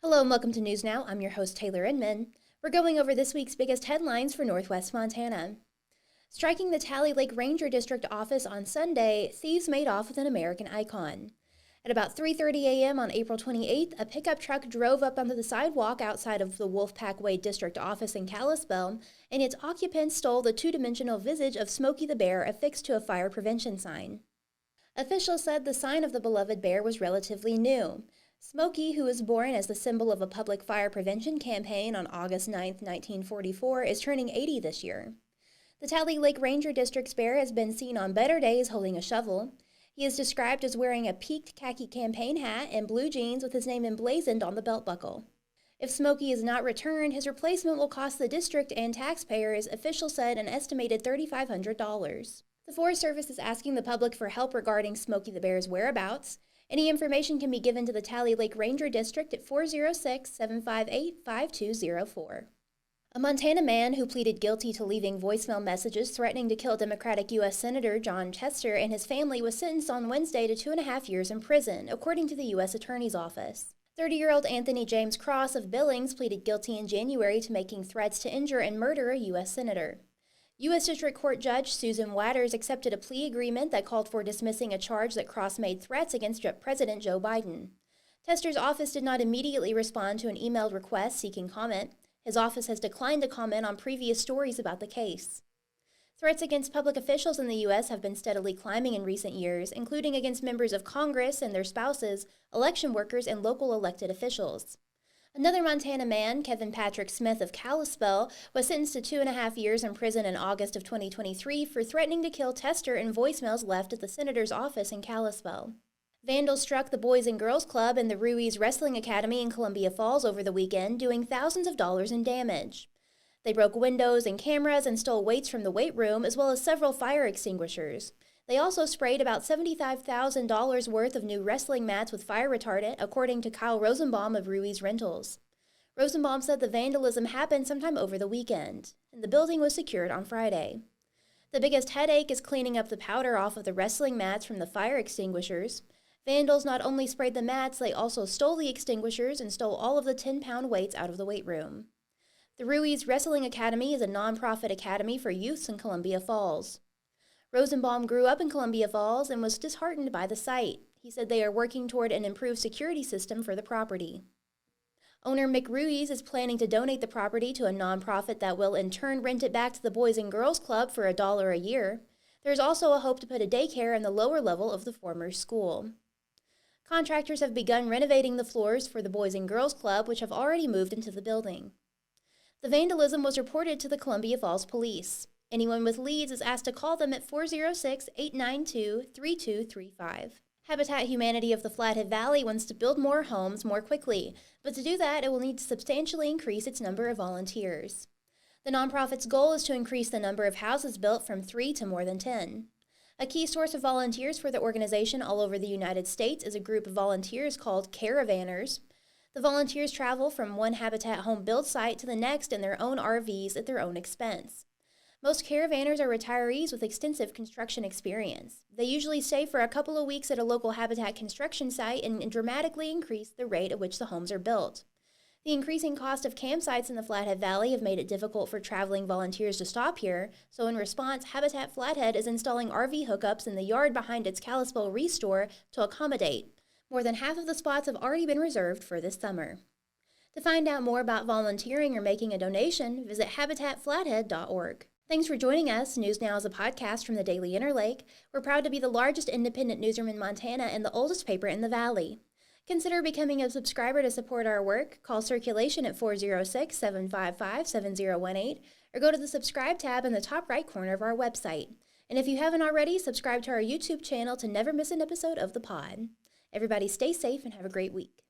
Hello and welcome to News Now. I'm your host, Taylor Inman. We're going over this week's biggest headlines for Northwest Montana. Striking the Tally Lake Ranger District office on Sunday, thieves made off with an American icon. At about 3:30 a.m. on April 28th, a pickup truck drove up onto the sidewalk outside of the Wolfpack Way District office in Kalispell, and its occupants stole the two-dimensional visage of Smokey the Bear affixed to a fire prevention sign. Officials said the sign of the beloved bear was relatively new. Smokey, who was born as the symbol of a public fire prevention campaign on August 9, 1944, is turning 80 this year. The Tally Lake Ranger District's bear has been seen on better days holding a shovel. He is described as wearing a peaked khaki campaign hat and blue jeans with his name emblazoned on the belt buckle. If Smokey is not returned, his replacement will cost the district and taxpayers, officials said, an estimated $3,500. The Forest Service is asking the public for help regarding Smokey the Bear's whereabouts. Any information can be given to the Tally Lake Ranger District at 406-758-5204. A Montana man who pleaded guilty to leaving voicemail messages threatening to kill Democratic U.S. Senator Jon Tester and his family was sentenced on Wednesday to 2.5 years in prison, according to the U.S. Attorney's Office. 30-year-old Anthony James Cross of Billings pleaded guilty in January to making threats to injure and murder a U.S. senator. U.S. District Court Judge Susan Watters accepted a plea agreement that called for dismissing a charge that Cross made threats against President Joe Biden. Tester's office did not immediately respond to an emailed request seeking comment. His office has declined to comment on previous stories about the case. Threats against public officials in the U.S. have been steadily climbing in recent years, including against members of Congress and their spouses, election workers, and local elected officials. Another Montana man, Kevin Patrick Smith of Kalispell, was sentenced to 2.5 years in prison in August of 2023 for threatening to kill Tester in voicemails left at the senator's office in Kalispell. Vandals struck the Boys and Girls Club and the Ruis Wrestling Academy in Columbia Falls over the weekend, doing thousands of dollars in damage. They broke windows and cameras and stole weights from the weight room, as well as several fire extinguishers. They also sprayed about $75,000 worth of new wrestling mats with fire retardant, according to Kyle Rosenbaum of Ruis Rentals. Rosenbaum said the vandalism happened sometime over the weekend, and the building was secured on Friday. The biggest headache is cleaning up the powder off of the wrestling mats from the fire extinguishers. Vandals not only sprayed the mats, they also stole the extinguishers and stole all of the 10-pound weights out of the weight room. The Ruis Wrestling Academy is a nonprofit academy for youths in Columbia Falls. Rosenbaum grew up in Columbia Falls and was disheartened by the site. He said they are working toward an improved security system for the property. Owner Mick Ruiz is planning to donate the property to a nonprofit that will in turn rent it back to the Boys and Girls Club for $1 a year. There's also a hope to put a daycare in the lower level of the former school. Contractors have begun renovating the floors for the Boys and Girls Club, which have already moved into the building. The vandalism was reported to the Columbia Falls Police. Anyone with leads is asked to call them at 406-892-3235. Habitat Humanity of the Flathead Valley wants to build more homes more quickly, but to do that, it will need to substantially increase its number of volunteers. The nonprofit's goal is to increase the number of houses built from 3 to more than 10. A key source of volunteers for the organization all over the United States is a group of volunteers called caravanners. The volunteers travel from one Habitat home build site to the next in their own RVs at their own expense. Most caravanners are retirees with extensive construction experience. They usually stay for a couple of weeks at a local Habitat construction site and dramatically increase the rate at which the homes are built. The increasing cost of campsites in the Flathead Valley have made it difficult for traveling volunteers to stop here, so in response, Habitat Flathead is installing RV hookups in the yard behind its Kalispell Restore to accommodate. More than half of the spots have already been reserved for this summer. To find out more about volunteering or making a donation, visit habitatflathead.org. Thanks for joining us. News Now is a podcast from the Daily Interlake. We're proud to be the largest independent newsroom in Montana and the oldest paper in the Valley. Consider becoming a subscriber to support our work. Call Circulation at 406-755-7018 or go to the subscribe tab in the top right corner of our website. And if you haven't already, subscribe to our YouTube channel to never miss an episode of the pod. Everybody stay safe and have a great week.